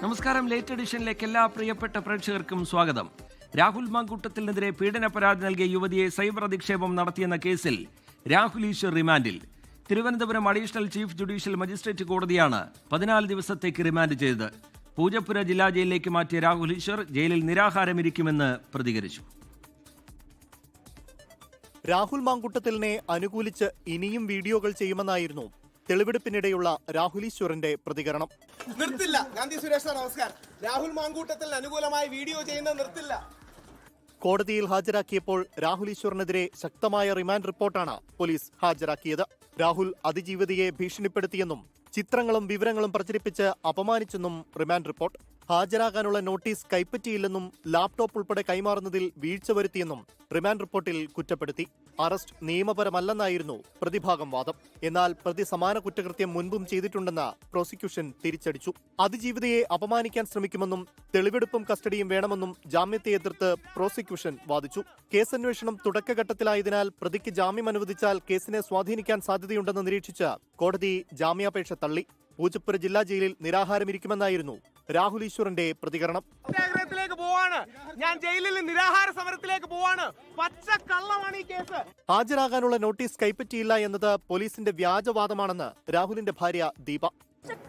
നമസ്കാരം. ലേറ്റ് എഡിഷനിലേക്ക് എല്ലാ പ്രിയപ്പെട്ട പ്രേക്ഷകർക്കും സ്വാഗതം. രാഹുൽ മാങ്കൂട്ടത്തിനെതിരെ പീഡന പരാതി നൽകിയ യുവതിയെ സൈബർ അധിക്ഷേപം നടത്തിയെന്ന കേസിൽ രാഹുൽ ഈശ്വർ റിമാൻഡിൽ. Thiruvananthapuram additional chief judicial magistrate കോടതിയാണ് 14 ദിവസത്തേക്ക് റിമാൻഡ് ചെയ്തത്. പൂജപ്പുര ജില്ലാ ജയിലിലേക്ക് മാറ്റിയ രാഹുൽ ഈശ്വർ ജയിലിൽ നിരാഹാരമിരിക്കുമെന്ന് പ്രതികരിച്ചു. രാഹുൽ മാങ്കൂട്ടത്തിലിനെ അനുകൂലിച്ച് ഇനിയും വീഡിയോകൾ ചെയ്യുമെന്നായിരുന്നു തെളിവെടുപ്പിനിടെയുള്ള രാഹുൽ ഈശ്വറിന്റെ പ്രതികരണം. നിർത്തില്ല. ഗാന്ധി സുരേഷ്, നമസ്കാരം. രാഹുൽ മാങ്കൂട്ടത്തിൽ അനുകൂലമായി വീഡിയോ ചെയ്യുന്നത് നിർത്തില്ല. കോടതിയിൽ ഹാജരാക്കിയപ്പോൾ രാഹുൽ ഈശ്വറിനെതിരെ ശക്തമായ റിമാൻഡ് റിപ്പോർട്ടാണ് പോലീസ് ഹാജരാക്കിയത്. രാഹുൽ അതിജീവിതയെ ഭീഷണിപ്പെടുത്തിയെന്നും ചിത്രങ്ങളും വിവരങ്ങളും പ്രചരിപ്പിച്ച് അപമാനിച്ചെന്നും റിമാൻഡ് റിപ്പോർട്ട്. ഹാജരാകാനുള്ള നോട്ടീസ് കൈപ്പറ്റിയില്ലെന്നും ലാപ്ടോപ്പ് ഉൾപ്പെടെ കൈമാറുന്നതിൽ വീഴ്ച വരുത്തിയെന്നും റിമാൻഡ് റിപ്പോർട്ടിൽ കുറ്റപ്പെടുത്തി. അറസ്റ്റ് നിയമപരമല്ലെന്നായിരുന്നു പ്രതിഭാഗം വാദം. എന്നാൽ പ്രതി സമാന കുറ്റകൃത്യം മുൻപും ചെയ്തിട്ടുണ്ടെന്ന് പ്രോസിക്യൂഷൻ തിരിച്ചടിച്ചു. അതിജീവിതയെ അപമാനിക്കാൻ ശ്രമിക്കുമെന്നും തെളിവെടുപ്പും കസ്റ്റഡിയും വേണമെന്നും ജാമ്യത്തെ എതിർത്ത് പ്രോസിക്യൂഷൻ വാദിച്ചു. കേസന്വേഷണം തുടക്കഘട്ടത്തിലായതിനാൽ പ്രതിക്ക് ജാമ്യം അനുവദിച്ചാൽ കേസിനെ സ്വാധീനിക്കാൻ സാധ്യതയുണ്ടെന്ന് നിരീക്ഷിച്ച് കോടതി ജാമ്യാപേക്ഷ തള്ളി. പൂജപ്പുര ജില്ലാ ജയിലിൽ നിരാഹാരമിരിക്കുമെന്നായിരുന്നു രാഹുൽ ഈശ്വറിന്റെ പ്രതികരണം. ഞാൻ ജയിലിൽ നിരാഹാര സമരത്തിലേക്ക് പോവാണ്. പച്ചക്കള്ളമാണ് ഈ കേസ്. ഹാജരാകാനുള്ള നോട്ടീസ് കൈപ്പറ്റിയില്ല എന്നത് പോലീസിന്റെ വ്യാജവാദമാണെന്ന് രാഹുലിന്റെ ഭാര്യ ദീപ.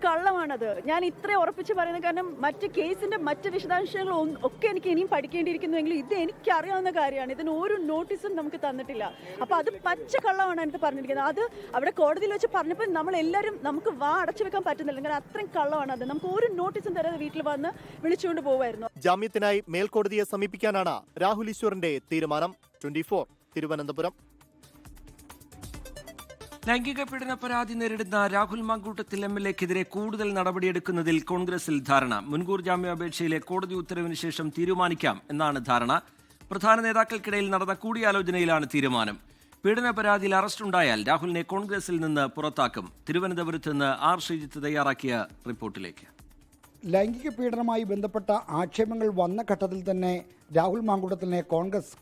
കള്ളമാണത്. ഞാൻ ഇത്ര ഉറപ്പിച്ച് പറയുന്നത് കാരണം മറ്റ് കേസിന്റെ മറ്റ് വിശദാംശങ്ങൾ ഒക്കെ എനിക്ക് ഇനിയും പഠിക്കേണ്ടിയിരിക്കുന്നുവെങ്കിൽ ഇത് എനിക്കറിയാവുന്ന കാര്യമാണ്. ഇതിന് ഒരു നോട്ടീസും നമുക്ക് തന്നിട്ടില്ല. അപ്പൊ അത് പച്ച കള്ളമാണ് എനിക്ക് പറഞ്ഞിരിക്കുന്നത്. അത് അവിടെ കോടതിയിൽ വെച്ച് പറഞ്ഞപ്പോൾ നമ്മളെല്ലാവരും നമുക്ക് അടച്ചു വെക്കാൻ പറ്റുന്നില്ല. കാരണം അത്രയും കള്ളമാണ് അത്. നമുക്ക് ഒരു നോട്ടീസും തരാതെ വീട്ടിൽ വന്ന് വിളിച്ചുകൊണ്ട് പോകുമായിരുന്നു. ജാമ്യത്തിനായി മേൽക്കോടതിയെ സമീപിക്കാനാണ് രാഹുൽ ഈശ്വറിന്റെ തീരുമാനം. 24 തിരുവനന്തപുരം. ലൈംഗിക പീഡന പരാതി നേരിടുന്ന രാഹുൽ മാങ്കൂട്ടത്തിൽ MLA-ക്കെതിരെ കൂടുതൽ നടപടിയെടുക്കുന്നതിൽ കോൺഗ്രസിൽ ധാരണ. മുൻകൂർ ജാമ്യാപേക്ഷയിലെ കോടതി ഉത്തരവിന് ശേഷം തീരുമാനിക്കാം എന്നാണ് ധാരണ. പ്രധാന നേതാക്കൾക്കിടയിൽ നടന്ന കൂടിയാലോചനയിലാണ് തീരുമാനം. പീഡന പരാതിയിൽ അറസ്റ്റുണ്ടായാൽ രാഹുലിനെ കോൺഗ്രസിൽ നിന്ന് പുറത്താക്കും. തിരുവനന്തപുരത്ത് നിന്ന് ആർ ശ്രീജിത്ത് തയ്യാറാക്കിയ റിപ്പോർട്ടിലേക്ക്. ലൈംഗിക പീഡനവുമായി ബന്ധപ്പെട്ട ആക്ഷേപങ്ങൾ വന്ന ഘട്ടത്തിൽ തന്നെ രാഹുൽ മാങ്കൂട്ടത്തിലിനെ കോൺഗ്രസ്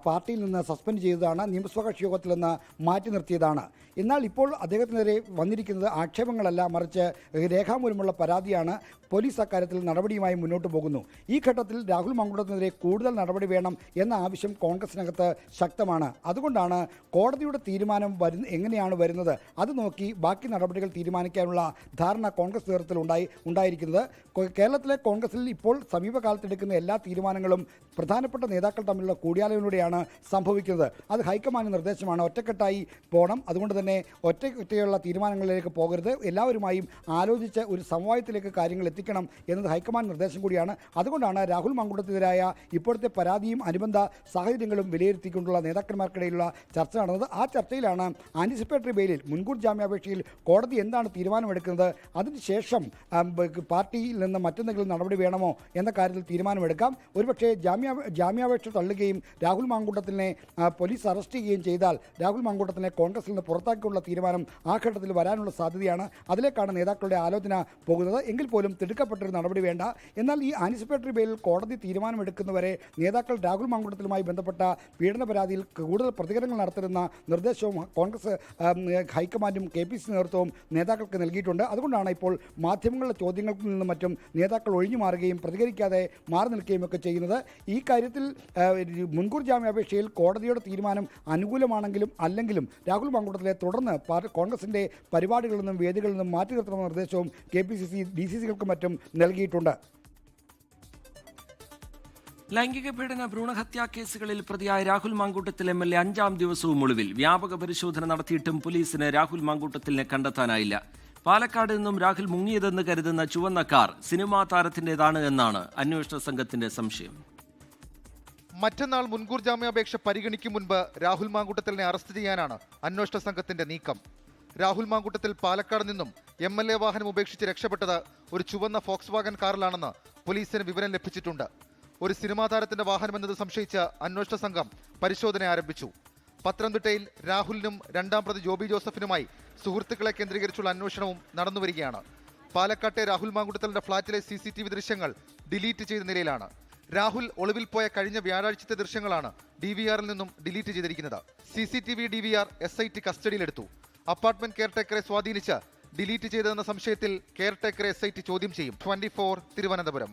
പാർട്ടിയിൽ നിന്ന് സസ്പെൻഡ് ചെയ്തതാണ്. നിയമസഭാ കക്ഷി യോഗത്തിൽ നിന്ന് മാറ്റി നിർത്തിയതാണ്. എന്നാൽ ഇപ്പോൾ അദ്ദേഹത്തിനെതിരെ വന്നിരിക്കുന്നത് ആക്ഷേപങ്ങളല്ല, മറിച്ച് രേഖാമൂലമുള്ള പരാതിയാണ്. പോലീസ് അക്കാര്യത്തിൽ നടപടിയുമായി മുന്നോട്ട് പോകുന്നു. ഈ ഘട്ടത്തിൽ രാഹുൽ മാങ്കൂട്ടത്തിനെതിരെ കൂടുതൽ നടപടി വേണം എന്ന ആവശ്യം കോൺഗ്രസിനകത്ത് ശക്തമാണ്. അതുകൊണ്ടാണ് കോടതിയുടെ തീരുമാനം എങ്ങനെയാണ് വരുന്നത് അത് നോക്കി ബാക്കി നടപടികൾ തീരുമാനിക്കാനുള്ള ധാരണ കോൺഗ്രസ് നേതൃത്വത്തിൽ ഉണ്ടായിരിക്കുന്നത്. കേരളത്തിലെ കോൺഗ്രസിൽ ഇപ്പോൾ സമീപകാലത്തെടുക്കുന്ന എല്ലാ തീരുമാനങ്ങളും പ്രധാനപ്പെട്ട നേതാക്കൾ തമ്മിലുള്ള കൂടിയാലോചനയിലൂടെയാണ് സംഭവിക്കുന്നത്. അത് ഹൈക്കമാൻഡ് നിർദ്ദേശമാണ്. ഒറ്റക്കെട്ടായി പോകണം. അതുകൊണ്ട് തന്നെ ഒറ്റയുള്ള തീരുമാനങ്ങളിലേക്ക് പോകരുത്. എല്ലാവരുമായും ആലോചിച്ച് ഒരു സമവായത്തിലേക്ക് കാര്യങ്ങൾ എത്തിക്കണം എന്നത് ഹൈക്കമാൻഡ് നിർദ്ദേശം കൂടിയാണ്. അതുകൊണ്ടാണ് രാഹുൽ മാങ്കൂട്ടത്തിനെതിരായ ഇപ്പോഴത്തെ പരാതിയും അനുബന്ധ സാഹചര്യങ്ങളും വിലയിരുത്തിക്കൊണ്ടുള്ള നേതാക്കന്മാർക്കിടയിലുള്ള ചർച്ച നടന്നത്. ആ ചർച്ചയിലാണ് ആന്റിസിപ്പേറ്ററി ബെയിലിൽ മുൻകൂർ ജാമ്യാപേക്ഷയിൽ കോടതി എന്താണ് തീരുമാനമെടുക്കുന്നത്, അതിനുശേഷം പാർട്ടിയിൽ നിന്ന് മറ്റെന്തെങ്കിലും നടപടി വേണമോ എന്ന കാര്യത്തിൽ തീരുമാനമെടുക്കാം. ഒരുപക്ഷേ ജാമ്യാപേക്ഷ തള്ളുകയും രാഹുൽ മാങ്കൂട്ടത്തിനെ പോലീസ് അറസ്റ്റ് ചെയ്യുകയും ചെയ്താൽ രാഹുൽ മാങ്കൂട്ടത്തിനെ കോൺഗ്രസിൽ നിന്ന് പുറത്താക്കിയുള്ള തീരുമാനം ആ ഘട്ടത്തിൽ വരാനുള്ള സാധ്യതയാണ്. അതിലേക്കാണ് നേതാക്കളുടെ ആലോചന പോകുന്നത്. എങ്കിൽ പോലും തിടുക്കപ്പെട്ടൊരു നടപടി വേണ്ട. എന്നാൽ ഈ ആന്റിസിപ്പേറ്ററി ബെയിലിൽ കോടതി തീരുമാനമെടുക്കുന്നവരെ നേതാക്കൾ രാഹുൽ മാങ്കൂട്ടത്തിലുമായി ബന്ധപ്പെട്ട പീഡന പരാതിയിൽ കൂടുതൽ പ്രതികരണങ്ങൾ നടത്തരുന്ന നിർദ്ദേശവും കോൺഗ്രസ് ഹൈക്കമാൻഡും KPC നേതൃത്വവും നേതാക്കൾക്ക് നൽകിയിട്ടുണ്ട്. അതുകൊണ്ടാണ് ഇപ്പോൾ മാധ്യമങ്ങളുടെ ചോദ്യങ്ങളിൽ നിന്നും മറ്റും നേതാക്കൾ ഒഴിഞ്ഞു മാറുകയും പ്രതികരിക്കാതെ മാറി നിൽക്കുകയും ഒക്കെ ചെയ്യുന്നത്. ഈ കാര്യത്തിൽ മുൻകൂർ ജാമ്യാപേക്ഷയിൽ കോടതിയുടെ തീരുമാനം അനുകൂലമാണെങ്കിലും അല്ലെങ്കിലും രാഹുൽ മാങ്കൂട്ടത്തിലെ തുടർന്ന് കോൺഗ്രസിന്റെ പരിപാടികളിൽ നിന്നും വേദികളിൽ നിന്നും മാറ്റി നിർത്തണമെന്ന നിർദ്ദേശവും KPCC DCCകൾക്കും മറ്റും നൽകിയിട്ടുണ്ട്. ലൈംഗിക പീഡന ഭ്രൂണഹത്യാ കേസുകളിൽ പ്രതിയായ രാഹുൽ മാങ്കൂട്ടത്തിൽ MLA 5-ാം ദിവസവും ഒളിവിൽ. വ്യാപക പരിശോധന നടത്തിയിട്ടും പോലീസിന് രാഹുൽ മാങ്കൂട്ടത്തിലിനെ കണ്ടെത്താനായില്ല. പാലക്കാട് നിന്നും രാഹുൽ മുങ്ങിയതെന്ന് കരുതുന്ന ചുവന്ന കാർ സിനിമാ താരത്തിൻ്റെതാണ് എന്നാണ് അന്വേഷണ സംഘത്തിന്റെ സംശയം. മറ്റന്നാൾ മുൻകൂർ ജാമ്യാപേക്ഷ പരിഗണിക്കും മുൻപ് രാഹുൽ മാങ്കൂട്ടത്തിലിനെ അറസ്റ്റ് ചെയ്യാനാണ് അന്വേഷണ സംഘത്തിന്റെ നീക്കം. രാഹുൽ മാങ്കൂട്ടത്തിൽ പാലക്കാട് നിന്നും MLA വാഹനം ഉപേക്ഷിച്ച് രക്ഷപ്പെട്ടത് ഒരു ചുവന്ന ഫോക്സ് വാഗൻ കാറിലാണെന്ന് പോലീസിന് വിവരം ലഭിച്ചിട്ടുണ്ട്. ഒരു സിനിമാ താരത്തിന്റെ വാഹനമെന്നത് സംശയിച്ച് അന്വേഷണ സംഘം പരിശോധന ആരംഭിച്ചു. പത്തനംതിട്ടയിൽ രാഹുലിനും രണ്ടാം പ്രതി ജോബി ജോസഫിനുമായി സുഹൃത്തുക്കളെ കേന്ദ്രീകരിച്ചുള്ള അന്വേഷണവും നടന്നുവരികയാണ്. പാലക്കാട്ടെ രാഹുൽ മാങ്കൂട്ടത്തിലിന്റെ ഫ്ളാറ്റിലെ CCTV ദൃശ്യങ്ങൾ ഡിലീറ്റ് ചെയ്ത നിലയിലാണ്. രാഹുൽ ഒളിവിൽ പോയ കഴിഞ്ഞ വ്യാഴാഴ്ചത്തെ ദൃശ്യങ്ങളാണ് DVRൽ നിന്നും ഡിലീറ്റ് ചെയ്തിരിക്കുന്നത്. CCTV DVR SIT കസ്റ്റഡിയിലെടുത്തു. അപ്പാർട്ട്മെന്റ് കെയർടേക്കറെ സ്വാധീനിച്ച് ഡിലീറ്റ് ചെയ്തതെന്ന സംശയത്തിൽ കെയർടേക്കറെ SIT ചോദ്യം ചെയ്യും. 24 തിരുവനന്തപുരം.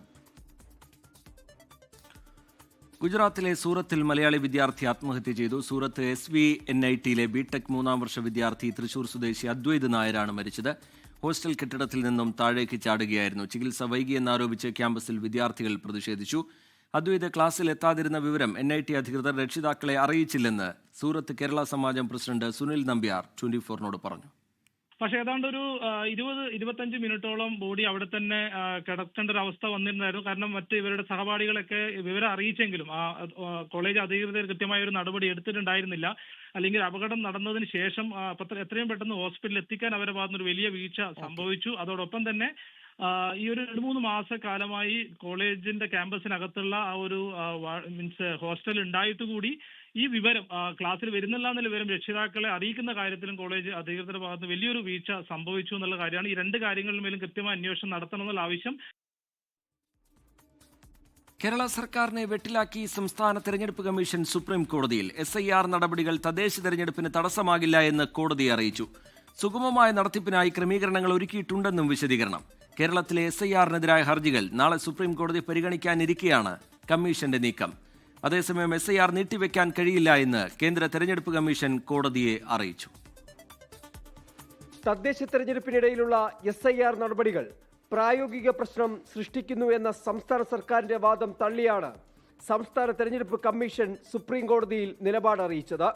ഗുജറാത്തിലെ സൂറത്തിൽ മലയാളി വിദ്യാർത്ഥി ആത്മഹത്യ ചെയ്തു. സൂറത്ത് SVNITയിലെ ബിടെക് 3ാം വർഷ വിദ്യാർത്ഥി തൃശൂർ സ്വദേശി അദ്വൈത് നായരാണ് മരിച്ചത്. ഹോസ്റ്റൽ കെട്ടിടത്തിൽ നിന്നും താഴേക്ക് ചാടുകയായിരുന്നു. ചികിത്സ വൈകിയെന്നാരോപിച്ച് ക്യാമ്പസിൽ വിദ്യാർത്ഥികൾ പ്രതിഷേധിച്ചു. അദ്വൈത് ക്ലാസ്സിൽ എത്താതിരുന്ന വിവരം NIT അധികൃതർ രക്ഷിതാക്കളെ അറിയിച്ചില്ലെന്ന് സൂറത്ത് കേരള സമാജം പ്രസിഡന്റ് സുനിൽ നമ്പ്യാർ 24നോട് പറഞ്ഞു. പക്ഷെ ഏതാണ്ട് ഒരു 20-25 മിനിറ്റോളം ബോഡി അവിടെ തന്നെ കിടക്കേണ്ട ഒരു അവസ്ഥ വന്നിരുന്നായിരുന്നു. കാരണം മറ്റ് ഇവരുടെ സഹപാഠികളൊക്കെ വിവരം അറിയിച്ചെങ്കിലും കോളേജ് അധികൃതർ കൃത്യമായ ഒരു നടപടി എടുത്തിട്ടുണ്ടായിരുന്നില്ല. അല്ലെങ്കിൽ അപകടം നടന്നതിന് ശേഷം എത്രയും പെട്ടെന്ന് ഹോസ്പിറ്റലിൽ എത്തിക്കാൻ അവരുടെ ഭാഗത്തുനിന്ന് ഒരു വലിയ വീഴ്ച സംഭവിച്ചു. അതോടൊപ്പം തന്നെ ഈ ഒരു 2-3 മാസക്കാലമായി കോളേജിന്റെ ക്യാമ്പസിനകത്തുള്ള ആ ഒരു ഹോസ്റ്റൽ ഉണ്ടായിട്ട് കൂടി ഈ വിവരം ക്ലാസ്സിൽ വരുന്നില്ല എന്നുള്ള വിവരം രക്ഷിതാക്കളെ അറിയിക്കുന്ന കാര്യത്തിലും കോളേജ് അധികൃതരുടെ ഭാഗത്ത് വലിയൊരു വീഴ്ച സംഭവിച്ചു എന്നുള്ള കാര്യമാണ്. ഈ 2 കാര്യങ്ങളിലും കൃത്യമായ അന്വേഷണം നടത്തണമെന്നുള്ള ആവശ്യം കേരള സർക്കാരിനെ വെട്ടിലാക്കി സംസ്ഥാന തെരഞ്ഞെടുപ്പ് കമ്മീഷൻ സുപ്രീം കോടതിയിൽ. SIR നടപടികൾ തദ്ദേശ തെരഞ്ഞെടുപ്പിന് തടസ്സമാകില്ല എന്ന് കോടതിയെ അറിയിച്ചു. സുഗമമായ നടത്തിപ്പിനായി ക്രമീകരണങ്ങൾ ഒരുക്കിയിട്ടുണ്ടെന്നും വിശദീകരണം. കേരളത്തിലെ SIRനെതിരായ ഹർജികൾ നാളെ സുപ്രീം കോടതി പരിഗണിക്കാനിരിക്കെയാണ് കമ്മീഷന്റെ നീക്കം. അതേസമയം SIR നീട്ടിവെക്കാൻ കഴിയില്ല എന്ന് കേന്ദ്ര തെരഞ്ഞെടുപ്പ് കമ്മീഷൻ കോടതിയെ അറിയിച്ചു. തദ്ദേശ തെരഞ്ഞെടുപ്പിനിടയിലുള്ള SIR നടപടികൾ പ്രായോഗിക പ്രശ്നം സൃഷ്ടിക്കുന്നു എന്ന സംസ്ഥാന സർക്കാരിന്റെ വാദം തള്ളിയാണ് സംസ്ഥാന തെരഞ്ഞെടുപ്പ് കമ്മീഷൻ സുപ്രീം കോടതിയിൽ നിലപാട് അറിയിച്ചത്.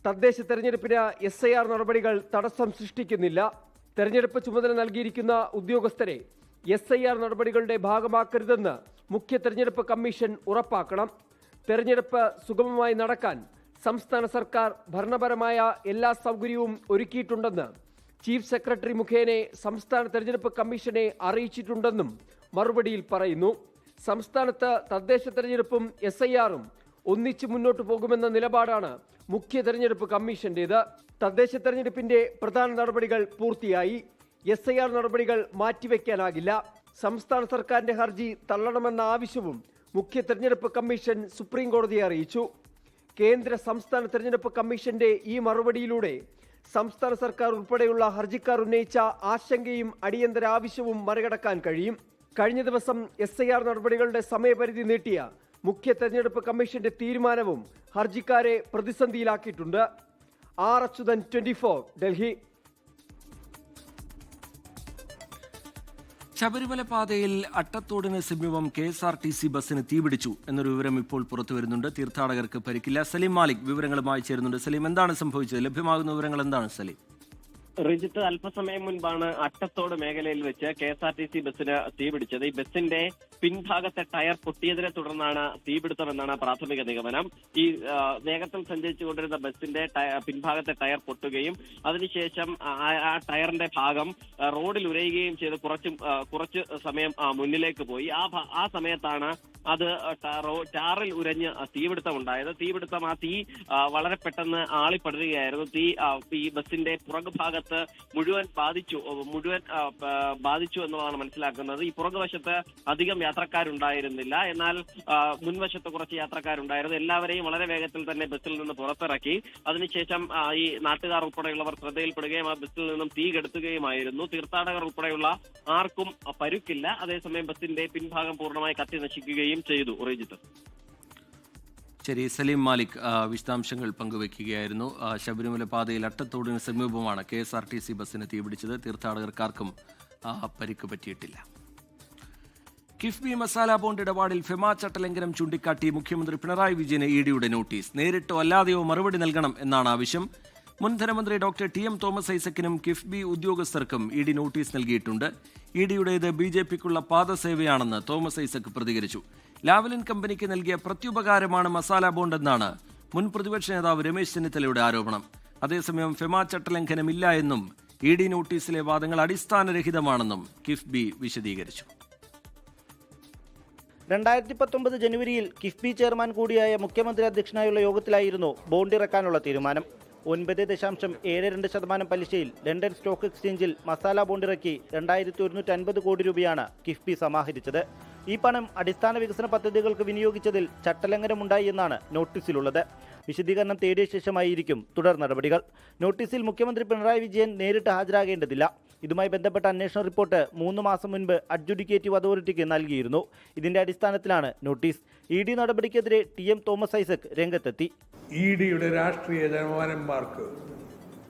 തദ്ദേശ തെരഞ്ഞെടുപ്പിന് SIR നടപടികൾ തടസ്സം സൃഷ്ടിക്കുന്നില്ല. തെരഞ്ഞെടുപ്പ് ചുമതല നൽകിയിരിക്കുന്ന ഉദ്യോഗസ്ഥരെ SIR നടപടികളുടെ ഭാഗമാക്കരുതെന്ന് മുഖ്യ തെരഞ്ഞെടുപ്പ് കമ്മീഷൻ ഉറപ്പാക്കണം. തെരഞ്ഞെടുപ്പ് സുഗമമായി നടക്കാൻ സംസ്ഥാന സർക്കാർ ഭരണപരമായ എല്ലാ സൗകര്യവും ഒരുക്കിയിട്ടുണ്ടെന്ന് ചീഫ് സെക്രട്ടറി മുഖേന സംസ്ഥാന തെരഞ്ഞെടുപ്പ് കമ്മീഷനെ അറിയിച്ചിട്ടുണ്ടെന്നും മറുപടിയിൽ പറയുന്നു. സംസ്ഥാനത്ത് തദ്ദേശ തെരഞ്ഞെടുപ്പും SIRഉം ഒന്നിച്ച് മുന്നോട്ടു പോകുമെന്ന നിലപാടാണ് മുഖ്യ തെരഞ്ഞെടുപ്പ് കമ്മീഷന്റേത്. തദ്ദേശ തെരഞ്ഞെടുപ്പിന്റെ പ്രധാന നടപടികൾ പൂർത്തിയായി. SIR നടപടികൾ മാറ്റിവെക്കാനാകില്ല. സംസ്ഥാന സർക്കാരിന്റെ ഹർജി തള്ളണമെന്ന ആവശ്യവും മുഖ്യ തെരഞ്ഞെടുപ്പ് കമ്മീഷൻ സുപ്രീം കോടതിയെ അറിയിച്ചു. കേന്ദ്ര സംസ്ഥാന തെരഞ്ഞെടുപ്പ് കമ്മീഷന്റെ ഈ മറുപടിയിലൂടെ സംസ്ഥാന സർക്കാർ ഉൾപ്പെടെയുള്ള ഹർജിക്കാർ ഉന്നയിച്ച ആശങ്കയും അടിയന്തര ആവശ്യവും മറികടക്കാൻ കഴിയും. കഴിഞ്ഞ ദിവസം SIR നടപടികളുടെ സമയപരിധി നീട്ടിയ മുഖ്യ തെരഞ്ഞെടുപ്പ് കമ്മീഷന്റെ തീരുമാനവും ഹർജിക്കാരെ പ്രതിസന്ധിയിലാക്കിയിട്ടുണ്ട്. R. അച്യുതൻ, 24, ഡൽഹി. ശബരിമല പാതയിൽ അട്ടത്തോടിന് സമീപം KSRTC ബസ്സിന് തീപിടിച്ചു എന്നൊരു വിവരം ഇപ്പോൾ പുറത്തുവരുന്നുണ്ട്. തീർത്ഥാടകർക്ക് പരിക്കില്ല. സലീം മാലിക് വിവരങ്ങളുമായി ചേരുന്നുണ്ട്. സലീം, എന്താണ് സംഭവിച്ചത്? ലഭ്യമാകുന്ന വിവരങ്ങൾ എന്താണ് സലീം? റിജിത്ത്, അല്പസമയം മുൻപാണ് അട്ടത്തോട് മേഖലയിൽ വെച്ച് KSRTC ബസ്സിന് തീപിടിച്ചത്. ഈ ബസ്സിന്റെ പിൻഭാഗത്തെ ടയർ പൊട്ടിയതിനെ തുടർന്നാണ് തീപിടുത്തമെന്നാണ് പ്രാഥമിക നിഗമനം. ഈ വേഗത്തിൽ സഞ്ചരിച്ചുകൊണ്ടിരുന്ന ബസ്സിന്റെ പിൻഭാഗത്തെ ടയർ പൊട്ടുകയും അതിനുശേഷം ആ ടയറിന്റെ ഭാഗം റോഡിൽ ഉരയുകയും ചെയ്ത് കുറച്ച് സമയം മുന്നിലേക്ക് പോയി. ആ സമയത്താണ് അത് ടാറിൽ ഉരഞ്ഞ് തീപിടുത്തമുണ്ടായത്. തീപിടുത്തം തീ വളരെ പെട്ടെന്ന് ആളിപ്പടരുകയായിരുന്നു. ഈ ബസ്സിന്റെ പുറകുഭാഗത്ത് മുഴുവൻ ബാധിച്ചു എന്നുള്ളതാണ് മനസ്സിലാക്കുന്നത്. ഈ പുറകുവശത്ത് അധികം യാത്രക്കാരുണ്ടായിരുന്നില്ല, എന്നാൽ മുൻവശത്ത് കുറച്ച് യാത്രക്കാരുണ്ടായിരുന്നു. എല്ലാവരെയും വളരെ വേഗത്തിൽ തന്നെ ബസ്സിൽ നിന്ന് പുറത്തിറക്കി. അതിനുശേഷം ഈ നാട്ടുകാർ ഉൾപ്പെടെയുള്ളവർ ശ്രദ്ധയിൽപ്പെടുകയും ആ ബസ്സിൽ നിന്നും തീ കെടുത്തുകയുമായിരുന്നു. തീർത്ഥാടകർ ഉൾപ്പെടെയുള്ള ആർക്കും പരുക്കില്ല. അതേസമയം ബസ്സിന്റെ പിൻഭാഗം പൂർണ്ണമായി കത്തി നശിക്കുകയും ചെയ്തു. ഒറിജിത്ത്. ശരി, സലീം മാലിക് വിശദാംശങ്ങൾ പങ്കുവയ്ക്കുകയായിരുന്നു. ശബരിമല പാതയിൽ അട്ടത്തോടിന് സമീപമാണ് KSRTC ബസ്സിന് തീപിടിച്ചത്. തീർത്ഥാടകർക്കാർക്കും പരിക്ക് പറ്റിയിട്ടില്ല. കിഫ്ബി മസാല ബോണ്ട് ഇടപാടിൽ ഫെമ ചട്ടലംഘനം ചൂണ്ടിക്കാട്ടി മുഖ്യമന്ത്രി പിണറായി വിജയന് EDയുടെ നോട്ടീസ്. നേരിട്ടോ അല്ലാതെയോ മറുപടി നൽകണം എന്നാണ് ആവശ്യം. മുൻ ധനമന്ത്രി ഡോക്ടർ TM തോമസ് ഐസക്കിനും കിഫ്ബി ഉദ്യോഗസ്ഥർക്കും ED നോട്ടീസ് നൽകിയിട്ടുണ്ട്. EDയുടേത് BJPക്കുള്ള പാദസേവയാണെന്ന് തോമസ് ഐസക് പ്രതികരിച്ചു. ലാവലിൻ കമ്പനിക്ക് നൽകിയ പ്രത്യുപകാരമാണ് മസാല ബോണ്ട് എന്നാണ് മുൻ പ്രതിപക്ഷ നേതാവ് രമേശ് ചെന്നിത്തലയുടെ ആരോപണം. അതേസമയം ഫെമ ചട്ടലംഘനമില്ല എന്നും ED നോട്ടീസിലെ വാദങ്ങൾ അടിസ്ഥാനരഹിതമാണെന്നും കിഫ്ബി വിശദീകരിച്ചു. 2019 ജനുവരിയിൽ കിഫ്ബി ചെയർമാൻ കൂടിയായ മുഖ്യമന്ത്രി അധ്യക്ഷനായുള്ള യോഗത്തിലായിരുന്നു ബോണ്ട് ഇറക്കാനുള്ള തീരുമാനം. 9.72% പലിശയിൽ ലണ്ടൻ സ്റ്റോക്ക് എക്സ്ചേഞ്ചിൽ മസാല ബോണ്ട് ഇറക്കി 2150 കോടി രൂപയാണ് കിഫ്ബി സമാഹരിച്ചത്. ഈ പണം അടിസ്ഥാന വികസന പദ്ധതികൾക്ക് വിനിയോഗിച്ചതിൽ ചട്ടലംഘനമുണ്ടായി എന്നാണ് നോട്ടീസിലുള്ളത്. വിശദീകരണം തേടിയ ശേഷമായിരിക്കും തുടർ നടപടികൾ. നോട്ടീസിൽ മുഖ്യമന്ത്രി പിണറായി വിജയൻ നേരിട്ട് ഹാജരാകേണ്ടതില്ല. ഇതുമായി ബന്ധപ്പെട്ട അന്വേഷണ റിപ്പോർട്ട് 3 മാസം മുൻപ് അഡ്ജുഡിക്കേറ്റീവ് അതോറിറ്റിക്ക് നൽകിയിരുന്നു. ഇതിന്റെ അടിസ്ഥാനത്തിലാണ് നോട്ടീസ്. ED നടപടിക്കെതിരെ TM തോമസ് ഐസക് രംഗത്തെത്തി. EDയുടെ രാഷ്ട്രീയ ജനവാനന്മാർക്ക്,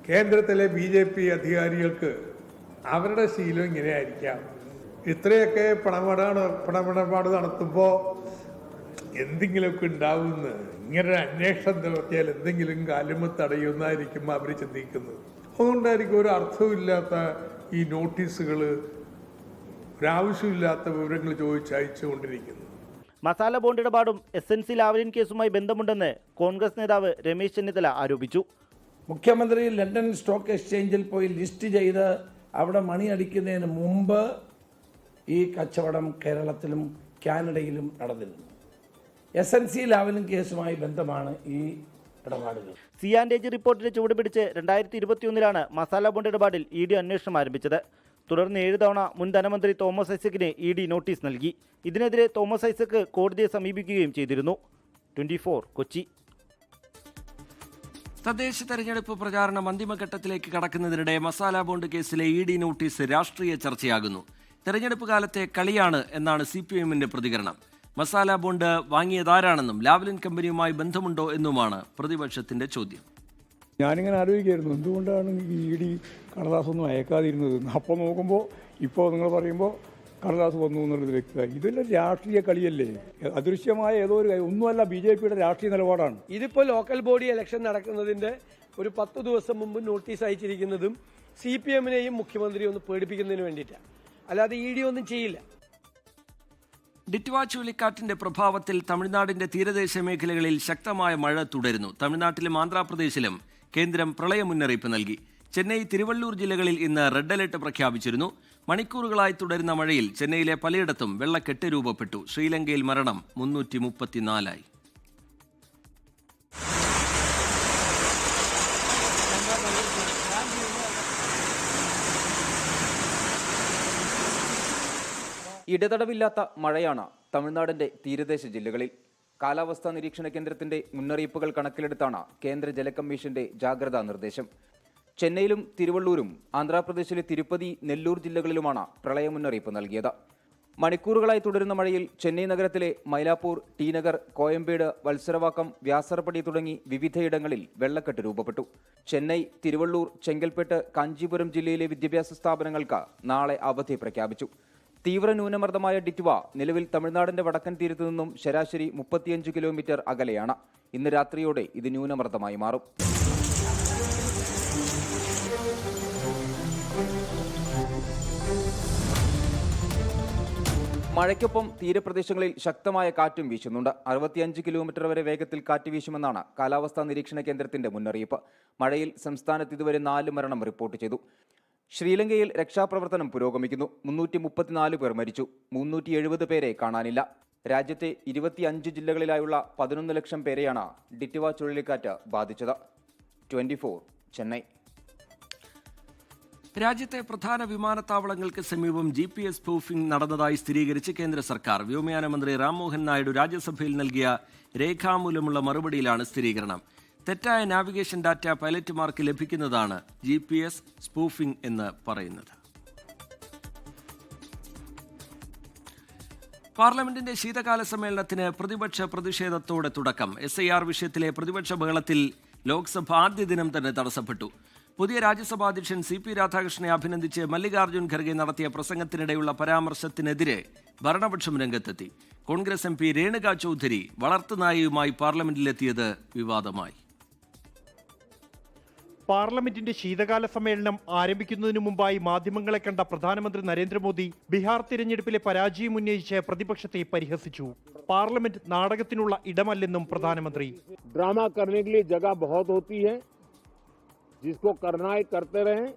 കേന്ദ്രത്തിലെ BJP അധികാരികൾക്ക് അവരുടെ ശീലം ഇങ്ങനെയായിരിക്കാം. ഇത്രയൊക്കെ പണമിടപാട് നടത്തുമ്പോൾ എന്തെങ്കിലുമൊക്കെ ഉണ്ടാവുമെന്ന്, ഇങ്ങനെ അന്വേഷണം നടത്തിയാൽ എന്തെങ്കിലും കാലുമ തടയുന്നതായിരിക്കും അവർ ചിന്തിക്കുന്നത്. അതുകൊണ്ടായിരിക്കും ഒരു അർത്ഥമില്ലാത്ത ഈ നോട്ടീസുകൾ, ഒരാവശ്യമില്ലാത്ത വിവരങ്ങൾ ചോദിച്ച് അയച്ചുകൊണ്ടിരിക്കുന്നത്. മസാല ബോണ്ട് ഇടപാടും SNC ലാവ്ലിൻ കേസുമായി ബന്ധമുണ്ടെന്ന് കോൺഗ്രസ് നേതാവ് രമേശ് ചെന്നിത്തല ആരോപിച്ചു. മുഖ്യമന്ത്രി ലണ്ടൻ സ്റ്റോക്ക് എക്സ്ചേഞ്ചിൽ പോയി ലിസ്റ്റ് ചെയ്ത് അവിടെ മണി അടിക്കുന്നതിന് മുമ്പ് ഈ കച്ചവടം കേരളത്തിലും കാനഡയിലും നടന്നിരുന്നു. SNC ലാവ്ലിൻ കേസുമായി ബന്ധമാണ് ഈ ഇടപാടുകൾ. C&AG റിപ്പോർട്ടിന്റെ ചുവട് പിടിച്ച് 2021 മസാല ബോണ്ട് ഇടപാടിൽ ED അന്വേഷണം ആരംഭിച്ചത്. തുടർന്ന് 7 തവണ മുൻ ധനമന്ത്രി തോമസ് ഐസക്കിന് ED നോട്ടീസ് നൽകി. ഇതിനെതിരെ തോമസ് ഐസക്ക് കോടതിയെ സമീപിക്കുകയും ചെയ്തിരുന്നു. 24 കൊച്ചി. തദ്ദേശ തെരഞ്ഞെടുപ്പ് പ്രചാരണം അന്തിമഘട്ടത്തിലേക്ക് കടക്കുന്നതിനിടെ മസാല ബോണ്ട് കേസിലെ ED നോട്ടീസ് രാഷ്ട്രീയ ചർച്ചയാകുന്നു. തെരഞ്ഞെടുപ്പ് കാലത്തെ കളിയാണ് എന്നാണ് CPMന്റെ പ്രതികരണം. മസാല ബോണ്ട് വാങ്ങിയതാരാണെന്നും ലാവ്ലിൻ കമ്പനിയുമായി ബന്ധമുണ്ടോ എന്നുമാണ് പ്രതിപക്ഷത്തിന്റെ ചോദ്യം. ഞാനിങ്ങനെ ആലോചിക്കായിരുന്നു, എന്തുകൊണ്ടാണ് ഈ ED കടലാസൊന്നും അയക്കാതിരുന്നത്. അപ്പോൾ നോക്കുമ്പോൾ ഇപ്പോൾ നിങ്ങൾ പറയുമ്പോൾ കടലാസ് വന്നു എന്നുള്ളത് വ്യക്തമായി. ഇതെല്ലാം രാഷ്ട്രീയ കളിയല്ലേ, അദൃശ്യമായ ഏതോ ഒരു ഒന്നുമല്ല, BJPയുടെ രാഷ്ട്രീയ നിലപാടാണ്. ഇതിപ്പോൾ ലോക്കൽ ബോഡി ഇലക്ഷൻ നടക്കുന്നതിന്റെ ഒരു 10 ദിവസം മുമ്പ് നോട്ടീസ് അയച്ചിരിക്കുന്നതും CPMനെയും മുഖ്യമന്ത്രിയെ ഒന്ന് പേടിപ്പിക്കുന്നതിന് വേണ്ടിയിട്ടാണ്, അല്ലാതെ ED ഒന്നും ചെയ്യില്ല. ഡിറ്റ്വ ചുഴലിക്കാറ്റിന്റെ പ്രഭാവത്തിൽ തമിഴ്നാടിന്റെ തീരദേശ മേഖലകളിൽ ശക്തമായ മഴ തുടരുന്നു. തമിഴ്നാട്ടിലും ആന്ധ്രാപ്രദേശിലും കേന്ദ്രം പ്രളയ മുന്നറിയിപ്പ് നൽകി. ചെന്നൈ, തിരുവള്ളൂർ ജില്ലകളിൽ ഇന്ന് റെഡ് അലർട്ട് പ്രഖ്യാപിച്ചിരുന്നു. മണിക്കൂറുകളായി തുടരുന്ന മഴയിൽ ചെന്നൈയിലെ പലയിടത്തും വെള്ളക്കെട്ട് രൂപപ്പെട്ടു. ശ്രീലങ്കയിൽ മരണം 334. ഇടതടവില്ലാത്ത മഴയാണ് തമിഴ്നാടിന്റെ തീരദേശ ജില്ലകളിൽ. കാലാവസ്ഥാ നിരീക്ഷണ കേന്ദ്രത്തിന്റെ മുന്നറിയിപ്പുകൾ കണക്കിലെടുത്താണ് കേന്ദ്ര ജല കമ്മീഷന്റെ ജാഗ്രതാ നിർദ്ദേശം. ചെന്നൈയിലും തിരുവള്ളൂരും ആന്ധ്രാപ്രദേശിലെ തിരുപ്പതി, നെല്ലൂർ ജില്ലകളിലുമാണ് പ്രളയ മുന്നറിയിപ്പ് നൽകിയത്. മണിക്കൂറുകളായി തുടരുന്ന മഴയിൽ ചെന്നൈ നഗരത്തിലെ മൈലാപ്പൂർ, ടി നഗർ, കോയമ്പേട്, വത്സരവാക്കം, വ്യാസർപടി തുടങ്ങി വിവിധയിടങ്ങളിൽ വെള്ളക്കെട്ട് രൂപപ്പെട്ടു. ചെന്നൈ, തിരുവള്ളൂർ, ചെങ്കൽപ്പെട്ട്, കാഞ്ചീപുരം ജില്ലയിലെ വിദ്യാഭ്യാസ സ്ഥാപനങ്ങൾക്ക് നാളെ അവധി പ്രഖ്യാപിച്ചു. തീവ്ര ന്യൂനമർദ്ദമായ ഡിറ്റ്വ നിലവിൽ തമിഴ്നാടിന്റെ വടക്കൻ തീരത്തു നിന്നും ശരാശരി 35 കിലോമീറ്റർ അകലെയാണ്. ഇന്ന് രാത്രിയോടെ ഇത് ന്യൂനമർദ്ദമായി മാറും. മഴയ്ക്കൊപ്പം തീരപ്രദേശങ്ങളിൽ ശക്തമായ കാറ്റും വീശുന്നുണ്ട്. 65 കിലോമീറ്റർ വരെ വേഗത്തിൽ കാറ്റ് വീശുമെന്നാണ് കാലാവസ്ഥാ നിരീക്ഷണ കേന്ദ്രത്തിന്റെ മുന്നറിയിപ്പ്. മഴയിൽ സംസ്ഥാനത്ത് ഇതുവരെ 4 മരണം റിപ്പോർട്ട് ചെയ്തു. ശ്രീലങ്കയിൽ രക്ഷാപ്രവർത്തനം പുരോഗമിക്കുന്നു. 334 പേർ മരിച്ചു. 370 പേരെ കാണാനില്ല. രാജ്യത്തെ 25 ജില്ലകളിലായുള്ള 11 ലക്ഷം പേരെയാണ് ഡിറ്റ്വ ചുഴലിക്കാറ്റ് ബാധിച്ചത്. 24 ചെന്നൈ. രാജ്യത്തെ പ്രധാന വിമാനത്താവളങ്ങൾക്ക് സമീപം GPS സ്പൂഫിംഗ് നടന്നതായി സ്ഥിരീകരിച്ച് കേന്ദ്ര സർക്കാർ. വ്യോമയാന മന്ത്രി രാംമോഹൻ നായിഡു രാജ്യസഭയിൽ നൽകിയ രേഖാമൂലമുള്ള മറുപടിയിലാണ് സ്ഥിരീകരണം. തെറ്റായ നാവിഗേഷൻ ഡാറ്റ പൈലറ്റുമാർക്ക് ലഭിക്കുന്നതാണ് GPS സ്പൂഫിംഗ് എന്ന് പറയുന്നത്. പാർലമെന്റിന്റെ ശീതകാല സമ്മേളനത്തിന് പ്രതിപക്ഷ പ്രതിഷേധത്തോടെ തുടക്കം. SIR വിഷയത്തിലെ പ്രതിപക്ഷ ബഹളത്തിൽ ലോക്സഭ ആദ്യ ദിനം തന്നെ തടസ്സപ്പെട്ടു. പുതിയ രാജ്യസഭാ അധ്യക്ഷൻ CP രാധാകൃഷ്ണനെ അഭിനന്ദിച്ച് മല്ലികാർജ്ജുൻ ഖർഗെ നടത്തിയ പ്രസംഗത്തിനിടെയുള്ള പരാമർശത്തിനെതിരെ ഭരണപക്ഷം രംഗത്തെത്തി. കോൺഗ്രസ് MP രേണുക ചൗധരി വളർത്തുനായയുമായി പാർലമെന്റിലെത്തിയത് വിവാദമായി. പാർലമെന്റിന്റെ ശീതകാല സമ്മേളനം ആരംഭിക്കുന്നതിനു മുമ്പായി മാധ്യമങ്ങളെ കണ്ട പ്രധാനമന്ത്രി നരേന്ദ്രമോദി ബീഹാർ തിരഞ്ഞെടുപ്പിലെ പരാജയം ഉന്നയിച്ച് പ്രതിപക്ഷത്തെ പരിഹസിച്ചു. പാർലമെന്റ് നാടകത്തിനുള്ള ഇടമല്ലെന്നും പ്രധാനമന്ത്രി. ഡ്രാമ करने के लिए जगह बहुत होती है, जिसको करना है करते रहें.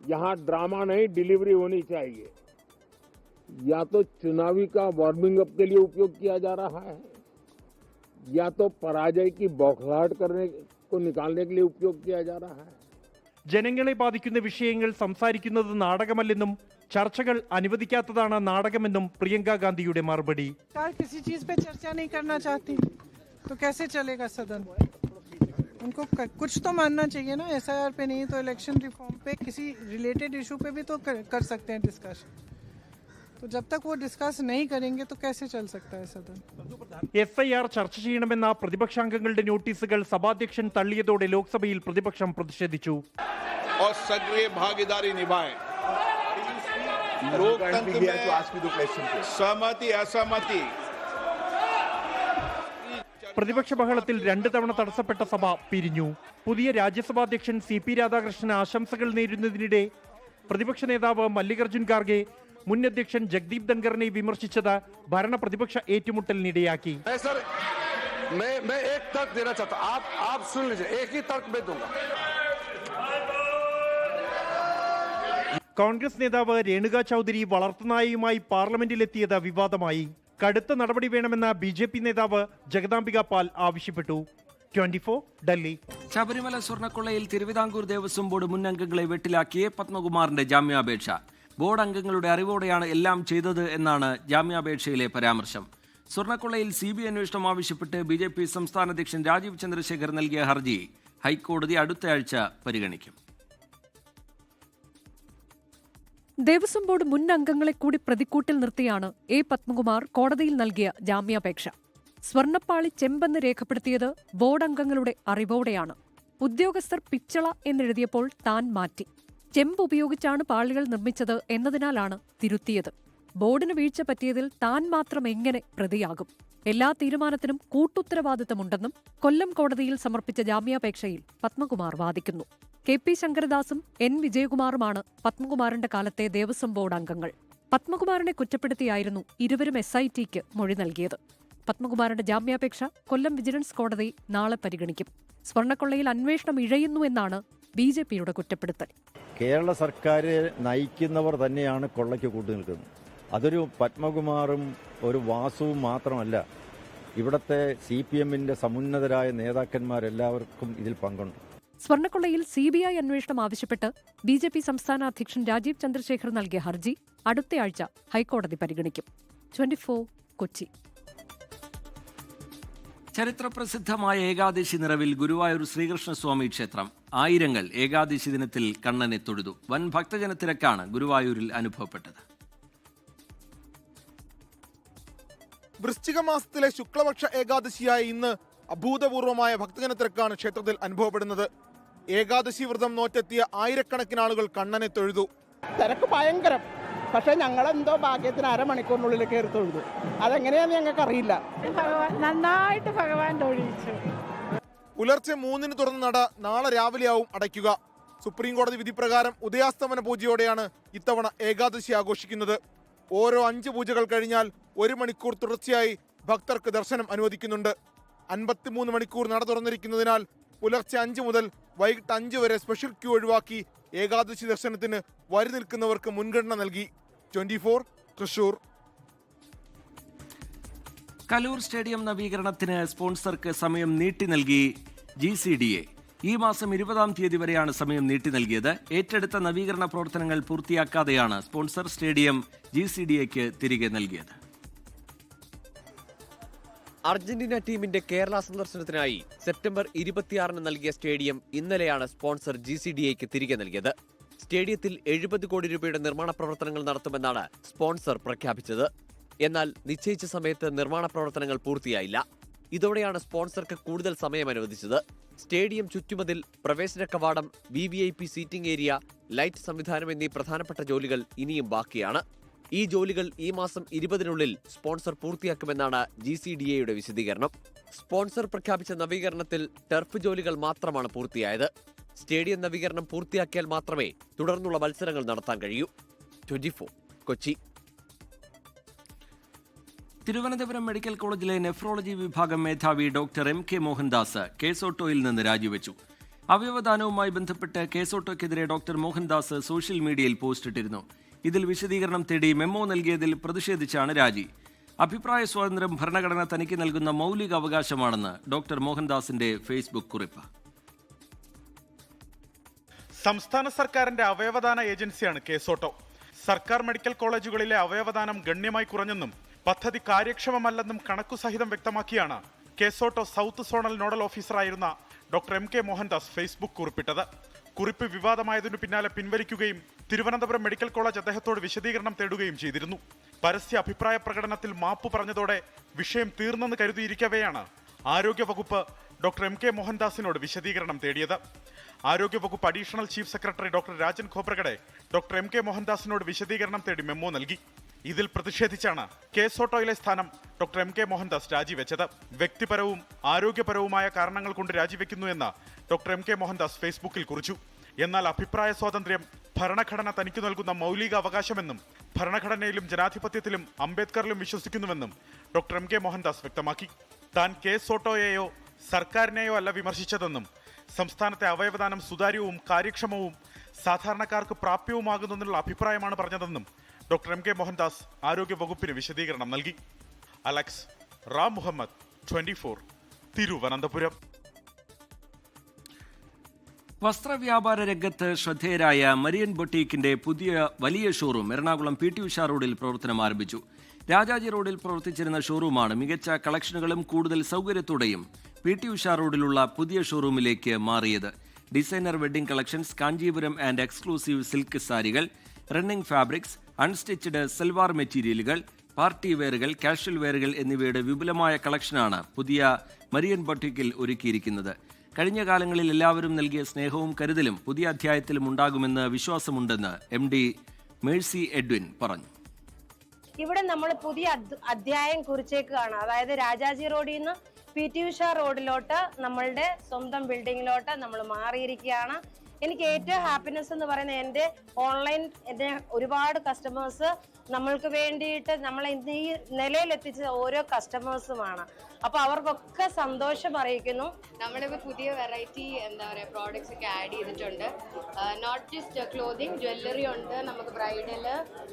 यहाँ ड्रामा नहीं, डिलीवरी होनी चाहिए. या तो चुनावी का वार्मिंग अप के लिए उपयोग किया जा रहा है, या तो पराजय की बौखलाहट करने को निकालने के लिए उपयोग किया जा रहा है. ജനങ്ങളെ ബാധിക്കുന്ന വിഷയങ്ങൾ സംസാരിക്കുന്നത് നാടകമല്ലെന്നും ചർച്ചകൾ അനുവദിക്കാത്തതാണ് നാടകമെന്നും പ്രിയങ്ക ഗാന്ധിയുടെ മറുപടി. किसी चीज पे चर्चा नहीं करना चाहती तो कैसे चलेगा सदन? उनको कुछ तो मानना चाहिए ना, SIR पे नहीं तो इलेक्शन रिफॉर्म पे किसी रिलेटेड इशू पे भी तो कर सकते हैं डिस्कशन। तो जब तक वो डिस्कस नहीं करेंगे तो कैसे चल सकता है सदन? SIR ചർച്ച ചെയ്യണമെന്ന പ്രതിപക്ഷാംഗങ്ങളുടെ നോട്ടീസുകൾ സഭാധ്യക്ഷൻ തള്ളിയതോടെ ലോക്സഭയിൽ പ്രതിപക്ഷം പ്രതിഷേധിച്ചു. और सक्रिय भागीदारी निभाएं। लोकतंत्र में सहमति असहमति പ്രതിപക്ഷ ബഹളത്തിൽ 2 തവണ തടസ്സപ്പെട്ട സഭ പിരിഞ്ഞു. പുതിയ രാജ്യസഭാധ്യക്ഷൻ CP രാധാകൃഷ്ണൻ ആശംസകൾ നേരുന്നതിനിടെ പ്രതിപക്ഷ നേതാവ് മല്ലികാർജുൻ ഖാർഗെ മുൻ അധ്യക്ഷൻ ജഗ്ദീപ് ധൻഖറിനെ വിമർശിച്ചത് ഭരണ പ്രതിപക്ഷ ഏറ്റുമുട്ടലിനിടയാക്കി. കോൺഗ്രസ് നേതാവ് രേണുക ചൗധരി വളർത്തുനായയുമായി പാർലമെന്റിലെത്തിയത് വിവാദമായി. കടുത്ത നടപടി വേണമെന്ന BJP നേതാവ് ജഗദാംബിക പാൽ ആവശ്യപ്പെട്ടു. 24 ഡൽഹി. ശബരിമല സ്വർണ്ണക്കൊള്ളയിൽ തിരുവിതാംകൂർ ദേവസ്വം ബോർഡ് മുൻ അംഗങ്ങളെ വെട്ടിലാക്കിയ പത്മകുമാറിന്റെ ജാമ്യാപേക്ഷ. ബോർഡ് അംഗങ്ങളുടെ അറിവോടെയാണ് എല്ലാം ചെയ്തത് എന്നാണ് ജാമ്യാപേക്ഷയിലെ പരാമർശം. സ്വർണ്ണക്കൊള്ളയിൽ CBI അന്വേഷണം ആവശ്യപ്പെട്ട് BJP സംസ്ഥാന അധ്യക്ഷൻ രാജീവ് ചന്ദ്രശേഖർ നൽകിയ ഹർജി ഹൈക്കോടതി അടുത്തയാഴ്ച പരിഗണിക്കും. ദേവസ്വം ബോർഡ് മുൻ അംഗങ്ങളെ കൂടി പ്രതിക്കൂട്ടിൽ നിർത്തിയാണ് A. പത്മകുമാർ കോടതിയിൽ നൽകിയ ജാമ്യാപേക്ഷ. സ്വർണ്ണപ്പാളി ചെമ്പെന്ന് രേഖപ്പെടുത്തിയത് ബോർഡ് അംഗങ്ങളുടെ അറിവോടെയാണ്. ഉദ്യോഗസ്ഥർ പിച്ചള എന്നെഴുതിയപ്പോൾ താൻ മാറ്റി. ചെമ്പ് ഉപയോഗിച്ചാണ് പാളികൾ നിർമ്മിച്ചത് എന്നതിനാലാണ് തിരുത്തിയത്. ബോർഡിന് വീഴ്ച പറ്റിയതിൽ താൻ മാത്രം എങ്ങനെ പ്രതിയാകും? എല്ലാ തീരുമാനത്തിനും കൂട്ടുത്തരവാദിത്തമുണ്ടെന്നും കൊല്ലം കോടതിയിൽ സമർപ്പിച്ച ജാമ്യാപേക്ഷയിൽ പത്മകുമാർ വാദിക്കുന്നു. KP ശങ്കരദാസും N. വിജയകുമാറുമാണ് പത്മകുമാറിന്റെ കാലത്തെ ദേവസ്വം ബോർഡ് അംഗങ്ങൾ. പത്മകുമാറിനെ കുറ്റപ്പെടുത്തിയായിരുന്നു ഇരുവരും SITക്ക് മൊഴി നൽകിയത്. പത്മകുമാറിന്റെ ജാമ്യാപേക്ഷ കൊല്ലം വിജിലൻസ് കോടതി നാളെ പരിഗണിക്കും. സ്വർണ്ണക്കൊള്ളയിൽ അന്വേഷണം ഇഴയുന്നു എന്നാണ് BJPയുടെ കുറ്റപ്പെടുത്തൽ. കേരള സർക്കാർ നയിക്കുന്നവർ തന്നെയാണ് കൊള്ളയ്ക്ക് കൂട്ടുനിൽക്കുന്നത്. അതൊരു പത്മകുമാറും ഒരു വാസുവും മാത്രമല്ല, ഇവിടുത്തെ CPMന്റെ സമുന്നതരായ നേതാക്കന്മാരെല്ലാവർക്കും ഇതിൽ പങ്കുണ്ട്. സ്വർണ്ണക്കൊള്ളയിൽ CBI അന്വേഷണം ആവശ്യപ്പെട്ട് BJP സംസ്ഥാന അധ്യക്ഷൻ രാജീവ് ചന്ദ്രശേഖർ നൽകിയ ഹർജി അടുത്തയാഴ്ച ഹൈക്കോടതി പരിഗണിക്കും. 24 കൊച്ചി. ചരിത്രപ്രസിദ്ധമായ ഏകാദശി നിറവിൽ ഗുരുവായൂർ ശ്രീകൃഷ്ണസ്വാമി ക്ഷേത്രം. ആയിരങ്ങൾ ഏകാദശി ദിനത്തിൽ കണ്ണനെ തൊഴുതു. വൻ ഭക്തജനത്തിരക്കാണ് ഗുരുവായൂരിൽ അനുഭവപ്പെട്ടത്. വൃശ്ചിക മാസത്തിലെ ശുക്ലപക്ഷ ഏകാദശിയായ ഇന്ന് അഭൂതപൂർവമായ ഭക്തജനത്തിരക്കാണ് ക്ഷേത്രത്തിൽ അനുഭവപ്പെടുന്നത്. ഏകാദശി വ്രതം നോറ്റെത്തിയ ആയിരക്കണക്കിന് ആളുകൾ കണ്ണനെ തൊഴുതു. തിരക്ക് ഭയങ്കരം. പക്ഷെ ഞങ്ങളെന്തോ ഭാഗ്യത്തിന് അരമണിക്കൂറിനുള്ളിൽ കയറി തൊഴുതു. അതെങ്ങനെയാന്ന് ഞങ്ങൾക്ക് അറിയില്ല. നന്നായിട്ട് ഭഗവാൻ തൊഴിച്ചു. പുലർച്ചെ 3-ന് തുറന്ന നട നാളെ രാവിലെയാവും അടയ്ക്കുക. സുപ്രീം കോടതി വിധി പ്രകാരം ഉദയാസ്തമന പൂജയോടെയാണ് ഇത്തവണ ഏകാദശി ആഘോഷിക്കുന്നത്. ഓരോ 5 പൂജകൾ കഴിഞ്ഞാൽ 1 മണിക്കൂർ തുടർച്ചയായി ഭക്തർക്ക് ദർശനം അനുവദിക്കുന്നുണ്ട്. 53 മണിക്കൂർ നട തുറന്നിരിക്കുന്നതിനാൽ പുലർച്ചെ 5 മുതൽ വൈകിട്ട് 5 വരെ സ്പെഷ്യൽ ക്യൂ ഒഴിവാക്കി ഏകാദശി ദർശനത്തിന് വരി നിൽക്കുന്നവർക്ക് മുൻഗണന നൽകി. 24 തൃശൂർ. കലൂർ സ്റ്റേഡിയം നവീകരണത്തിന് സ്പോൺസർക്ക് സമയം നീട്ടി നൽകി GCDA. ഈ മാസം 20-ാം തീയതി വരെയാണ് സമയം നീട്ടി നൽകിയത്. ഏറ്റെടുത്ത നവീകരണ പ്രവർത്തനങ്ങൾ പൂർത്തിയാക്കാതെയാണ് സ്പോൺസർ സ്റ്റേഡിയം GCDAക്ക് തിരികെ നൽകിയത്. അർജന്റീന ടീമിന്റെ കേരള സന്ദർശനത്തിനായി സെപ്റ്റംബർ 26-ന് നൽകിയ സ്റ്റേഡിയം ഇന്നലെയാണ് സ്പോൺസർ GCDAക്ക് തിരികെ നൽകിയത്. സ്റ്റേഡിയത്തിൽ 70 കോടി രൂപയുടെ നിർമ്മാണ പ്രവർത്തനങ്ങൾ നടത്തുമെന്നാണ് സ്പോൺസർ പ്രഖ്യാപിച്ചത്. എന്നാൽ നിശ്ചയിച്ച സമയത്ത് നിർമ്മാണ പ്രവർത്തനങ്ങൾ പൂർത്തിയായില്ല. ഇതോടെയാണ് സ്പോൺസർക്ക് കൂടുതൽ സമയം അനുവദിച്ചത്. സ്റ്റേഡിയം ചുറ്റുമതിൽ, പ്രവേശന കവാടം, VVIP സീറ്റിംഗ് ഏരിയ, ലൈറ്റ് സംവിധാനം എന്നീ പ്രധാനപ്പെട്ട ജോലികൾ ഇനിയും ബാക്കിയാണ്. ഈ ജോലികൾ ഈ മാസം 20-നുള്ളിൽ സ്പോൺസർ പൂർത്തിയാക്കുമെന്നാണ് GCDAയുടെ വിശദീകരണം. സ്പോൺസർ പ്രഖ്യാപിച്ച നവീകരണത്തിൽ ടർഫ് ജോലികൾ മാത്രമാണ് പൂർത്തിയായത്. സ്റ്റേഡിയം നവീകരണം പൂർത്തിയാക്കിയാൽ മാത്രമേ തുടർന്നുള്ള മത്സരങ്ങൾ നടത്താൻ കഴിയൂ. 24 കൊച്ചി. തിരുവനന്തപുരം മെഡിക്കൽ കോളേജിലെ നെഫ്രോളജി വിഭാഗം മേധാവി ഡോക്ടർ MK മോഹൻദാസ് കേസോട്ടോയിൽ നിന്ന് രാജിവെച്ചു. അവയവദാനവുമായി ബന്ധപ്പെട്ട് കേസോട്ടോയ്ക്കെതിരെ ഡോക്ടർ മോഹൻദാസ് സോഷ്യൽ മീഡിയയിൽ പോസ്റ്റിട്ടിരുന്നു. ഇതിൽ വിശദീകരണം തേടി മെമ്മോ നൽകിയതിൽ പ്രതിഷേധിച്ചാണ് രാജി. അഭിപ്രായ സ്വാതന്ത്ര്യം ഭരണഘടന തനിക്ക് നൽകുന്ന മൗലിക അവകാശമാണെന്ന് ഡോക്ടർ മോഹൻദാസിന്റെ ഫേസ്ബുക്ക് കുറിപ്പ്. സംസ്ഥാന സർക്കാരിന്റെ അവയവദാന ഏജൻസിയാണ് കേസോട്ടോ. സർക്കാർ മെഡിക്കൽ കോളേജുകളിലെ അവയവദാനം ഗണ്യമായി കുറഞ്ഞെന്നും പദ്ധതി കാര്യക്ഷമമല്ലെന്നും കണക്കുസഹിതം വ്യക്തമാക്കിയാണ് കേസോട്ടോ സൗത്ത് സോണൽ നോഡൽ ഓഫീസറായിരുന്ന doctor M K Mohandas Facebook കുറിപ്പിട്ടത്. കുറിപ്പ് വിവാദമായതിനു പിന്നാലെ പിൻവലിക്കുകയും തിരുവനന്തപുരം മെഡിക്കൽ കോളേജ് അദ്ദേഹത്തോട് വിശദീകരണം തേടുകയും ചെയ്തിരുന്നു. പരസ്യ അഭിപ്രായ പ്രകടനത്തിൽ മാപ്പ് പറഞ്ഞതോടെ വിഷയം തീർന്നെന്ന് കരുതിയിരിക്കവെയാണ് ആരോഗ്യവകുപ്പ് ഡോക്ടർ എം കെ മോഹൻദാസിനോട് വിശദീകരണം തേടിയത്. ആരോഗ്യവകുപ്പ് additional chief secretary doctor Rajan Khobragade doctor M K മോഹൻദാസിനോട് വിശദീകരണം തേടി മെമ്മോ നൽകി. ഇതിൽ പ്രതിഷേധിച്ചാണ് കേസോട്ടോയിലെ സ്ഥാനം ഡോക്ടർ എം കെ മോഹൻദാസ് രാജിവെച്ചത്. വ്യക്തിപരവും ആരോഗ്യപരവുമായ കാരണങ്ങൾ കൊണ്ട് രാജിവെക്കുന്നു എന്ന് ഡോക്ടർ എം കെ മോഹൻദാസ് ഫേസ്ബുക്കിൽ കുറിച്ചു. എന്നാൽ അഭിപ്രായ സ്വാതന്ത്ര്യം ഭരണഘടന തനിക്ക് നൽകുന്ന മൗലിക അവകാശമെന്നും ഭരണഘടനയിലും ജനാധിപത്യത്തിലും അംബേദ്കറിലും വിശ്വസിക്കുന്നുവെന്നും ഡോക്ടർ എം കെ മോഹൻദാസ് വ്യക്തമാക്കി. താൻ കേസോട്ടോയെയോ സർക്കാരിനെയോ അല്ല വിമർശിച്ചതെന്നും സംസ്ഥാനത്തെ അവയവദാനം സുതാര്യവും കാര്യക്ഷമവും സാധാരണക്കാർക്ക് പ്രാപ്യവുമാകുന്നതിനുള്ള അഭിപ്രായമാണ് പറഞ്ഞതെന്നും ഡോക്ടർ എം കെ മോഹൻദാസ് ആരോഗ്യ വകുപ്പിന് വിശദീകരണം നൽകി. അലക്സ് റാം മുഹമ്മദ്, 24, തിരുവനന്തപുരം. വസ്ത്രവ്യാപാര രംഗത്ത് ശ്രദ്ധേയരായ മരിയൻ ബൊട്ടീക്കിന്റെ പുതിയ വലിയ showroom Ernakulam P T Usha റോഡിൽ പ്രവർത്തനം ആരംഭിച്ചു. രാജാജി റോഡിൽ പ്രവർത്തിച്ചിരുന്ന ഷോറൂമാണ് മികച്ച കളക്ഷനുകളും കൂടുതൽ സൗകര്യത്തോടെയും പി ടി ഉഷ റോഡിലുള്ള പുതിയ ഷോറൂമിലേക്ക് മാറിയത്. Designer wedding collections, Kanchipuram and exclusive silk സാരികൾ, റണ്ണിംഗ് ഫാബ്രിക്സ്, അൺസ്റ്റിച്ച്ഡ് സൽവാർ മെറ്റീരിയലുകൾ, പാർട്ടി വെയറുകൾ, കാഷ്വൽ വെയറുകൾ എന്നിവയുടെ വിപുലമായ കളക്ഷനാണ് പുതിയ മരിയൻ ബൊട്ടീക്കിൽ ഒരുക്കിയിരിക്കുന്നത്. കഴിഞ്ഞ കാലങ്ങളിൽ എല്ലാവരും നൽകിയ സ്നേഹവും കരുതലും പുതിയ അധ്യായത്തിലും ഉണ്ടാകുമെന്ന് വിശ്വാസമുണ്ടെന്ന് MD മേഴ്സി എഡ്വിൻ പറഞ്ഞു. ഇവിടെ നമ്മൾ പുതിയ അധ്യായം കുറിച്ചേക്കാണ്. അതായത് രാജാജി റോഡിൽ നിന്ന് PT ഉഷ റോഡിലോട്ട് നമ്മളുടെ സ്വന്തം ബിൽഡിങ്ങിലോട്ട് നമ്മൾ മാറിയിരിക്കുകയാണ്. എനിക്ക് ഏറ്റവും ഹാപ്പിനെസ് എന്ന് പറയുന്നത് എൻ്റെ ഓൺലൈൻ ഒരുപാട് കസ്റ്റമേഴ്സ് നമ്മൾക്ക് വേണ്ടിയിട്ട് നമ്മളെ ഈ നിലയിലെത്തിച്ച ഓരോ കസ്റ്റമേഴ്സുമാണ്. അപ്പൊ അവർക്കൊക്കെ സന്തോഷം അറിയിക്കുന്നു. നമ്മളിപ്പോൾ പുതിയ വെറൈറ്റി എന്താ പറയുക പ്രോഡക്ട്സ് ഒക്കെ ആഡ് ചെയ്തിട്ടുണ്ട്. നോട്ട് ജസ്റ്റ് ക്ലോത്തിങ്, ജ്വല്ലറി ഉണ്ട്, നമുക്ക് ബ്രൈഡൽ,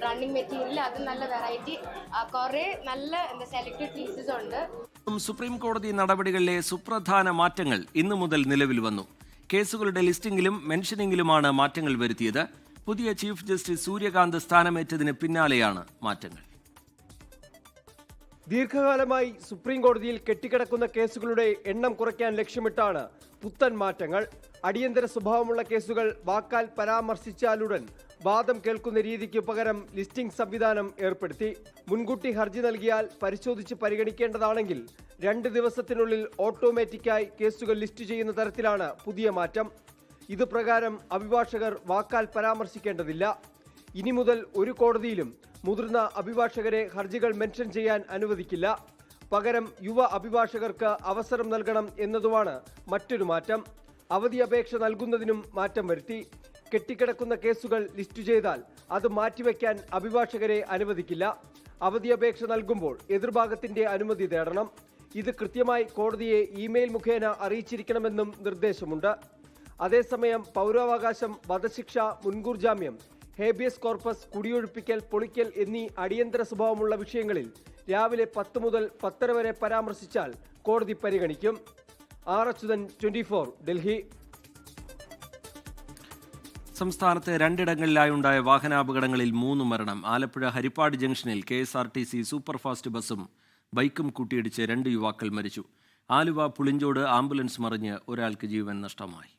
റണ്ണിങ് മെറ്റീരിയൽ, അത് നല്ല വെറൈറ്റി, കുറെ നല്ല സെലക്ടഡ് പീസസ് ഉണ്ട്. സുപ്രീം കോടതി നടപടികളിലെ സുപ്രധാന മാറ്റങ്ങൾ ഇന്നു മുതൽ നിലവിൽ വന്നു. കേസുകളുടെ ലിസ്റ്റിംഗിലും മെൻഷനിങ്ങിലുമാണ് മാറ്റങ്ങൾ വരുത്തിയത്. പുതിയ ചീഫ് ജസ്റ്റിസ് സൂര്യകാന്ത് സ്ഥാനമേറ്റതിന് പിന്നാലെയാണ് മാറ്റങ്ങൾ. ദീർഘകാലമായി സുപ്രീം കോടതിയിൽ കെട്ടിക്കിടക്കുന്ന കേസുകളുടെ എണ്ണം കുറയ്ക്കാൻ ലക്ഷ്യമിട്ടാണ് പുത്തൻ മാറ്റങ്ങൾ. അടിയന്തര സ്വഭാവമുള്ള കേസുകൾ വാക്കാൽ പരാമർശിച്ചാലുടൻ വാദം കേൾക്കുന്ന രീതിക്ക് പകരം ലിസ്റ്റിംഗ് സംവിധാനം ഏർപ്പെടുത്തി. മുൻകൂട്ടി ഹർജി നൽകിയാൽ പരിശോധിച്ച് പരിഗണിക്കേണ്ടതാണെങ്കിൽ 2 ദിവസത്തിനുള്ളിൽ ഓട്ടോമാറ്റിക്കായി കേസുകൾ ലിസ്റ്റ് ചെയ്യുന്ന തരത്തിലാണ് പുതിയ മാറ്റം. ഇത് പ്രകാരം അഭിഭാഷകർ വാക്കാൽ പരാമർശിക്കേണ്ടതില്ല. ഇനി മുതൽ ഒരു കോടതിയിലും മുതിർന്ന അഭിഭാഷകരെ ഹർജികൾ മെൻഷൻ ചെയ്യാൻ അനുവദിക്കില്ല. പകരം യുവ അഭിഭാഷകർക്ക് അവസരം നൽകണം എന്നതുമാണ് മറ്റൊരു മാറ്റം. അവധി അപേക്ഷ നൽകുന്നതിനും മാറ്റം വരുത്തി. കെട്ടിക്കിടക്കുന്ന കേസുകൾ ലിസ്റ്റ് ചെയ്താൽ അത് മാറ്റിവെക്കാൻ അഭിഭാഷകരെ അനുവദിക്കില്ല. അവധി അപേക്ഷ നൽകുമ്പോൾ എതിർഭാഗത്തിന്റെ അനുമതി തേടണം. ഇത് കൃത്യമായി കോടതിയെ ഇമെയിൽ മുഖേന അറിയിച്ചിരിക്കണമെന്നും നിർദ്ദേശമുണ്ട്. അതേസമയം പൗരാവകാശം, വധശിക്ഷ, മുൻകൂർ ജാമ്യം, ഹേബിയസ് കോർപ്പസ്, കുടിയൊഴിപ്പിക്കൽ, പൊളിക്കൽ എന്നീ അടിയന്തര സ്വഭാവമുള്ള വിഷയങ്ങളിൽ രാവിലെ 10 മുതൽ 10:30 വരെ പരാമർശിച്ചാൽ കോടതി പരിഗണിക്കും. R. അച്യുതൻ, 24, ഡൽഹി. സംസ്ഥാനത്ത് 2 ഇടങ്ങളിലായുണ്ടായ വാഹനാപകടങ്ങളിൽ 3 മരണം. ആലപ്പുഴ ഹരിപ്പാട് ജംഗ്ഷനിൽ KSRTC സൂപ്പർഫാസ്റ്റ് ബസും ബൈക്കും കൂട്ടിയിടിച്ച് 2 യുവാക്കൾ മരിച്ചു. ആലുവ പുളിഞ്ചോട് ആംബുലൻസ് മറിഞ്ഞ് ഒരാൾക്ക് ജീവൻ നഷ്ടമായി.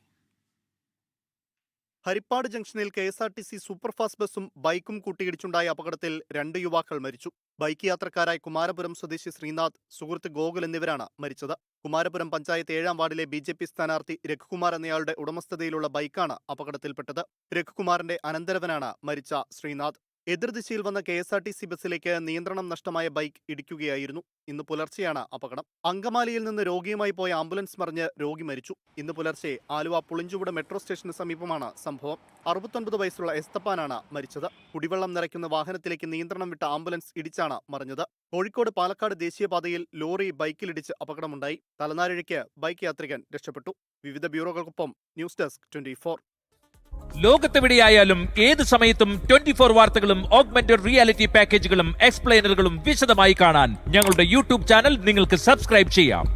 ഹരിപ്പാട് ജംഗ്ഷനിൽ KSRTC സൂപ്പർഫാസ്റ്റ് ബസും ബൈക്കും കൂട്ടിയിടിച്ചുണ്ടായ അപകടത്തിൽ 2 യുവാക്കൾ മരിച്ചു. ബൈക്ക് യാത്രക്കാരായ കുമാരപുരം സ്വദേശി ശ്രീനാഥ്, സുഹൃത്ത് ഗോകുൽ എന്നിവരാണ് മരിച്ചത്. കുമാരപുരം പഞ്ചായത്ത് 7-ാം വാർഡിലെ BJP സ്ഥാനാർത്ഥി രഘുകുമാർ എന്നയാളുടെ ഉടമസ്ഥതയിലുള്ള ബൈക്കാണ് അപകടത്തിൽപ്പെട്ടത്. രഘുകുമാറിന്റെ അനന്തരവനാണ് മരിച്ച ശ്രീനാഥ്. എതിർദിശയിൽ വന്ന KSRTC ബസ്സിലേക്ക് നിയന്ത്രണം നഷ്ടമായ ബൈക്ക് ഇടിക്കുകയായിരുന്നു. ഇന്ന് പുലർച്ചെയാണ് അപകടം. അങ്കമാലിയിൽ നിന്ന് രോഗിയുമായി പോയ ആംബുലൻസ് മറിഞ്ഞ് രോഗി മരിച്ചു. ഇന്ന് പുലർച്ചെ ആലുവ പുളിഞ്ചുവിട് മെട്രോ സ്റ്റേഷന് സമീപമാണ് സംഭവം. 69 വയസ്സുള്ള എസ്തപ്പാനാണ് മരിച്ചത്. കുടിവെള്ളം നിറയ്ക്കുന്ന വാഹനത്തിലേക്ക് നിയന്ത്രണം വിട്ട ആംബുലൻസ് ഇടിച്ചാണ് മറിഞ്ഞത്. കോഴിക്കോട് പാലക്കാട് ദേശീയപാതയിൽ ലോറി ബൈക്കിലിടിച്ച് അപകടമുണ്ടായി. തലനാരിഴയ്ക്ക് ബൈക്ക് യാത്രികൻ രക്ഷപ്പെട്ടു. വിവിധ ബ്യൂറോകൾക്കൊപ്പം ന്യൂസ് ഡെസ്ക് 24. ലോകത്തെവിടെയായാലും ഏത് സമയത്തും 24 വാർത്തകളും ഓഗ്മെന്റഡ് റിയാലിറ്റി പാക്കേജുകളും എക്സ്പ്ലെയിനറുകളും വിശദമായി കാണാൻ ഞങ്ങളുടെ YouTube ചാനൽ നിങ്ങൾക്ക് സബ്സ്ക്രൈബ് ചെയ്യാം.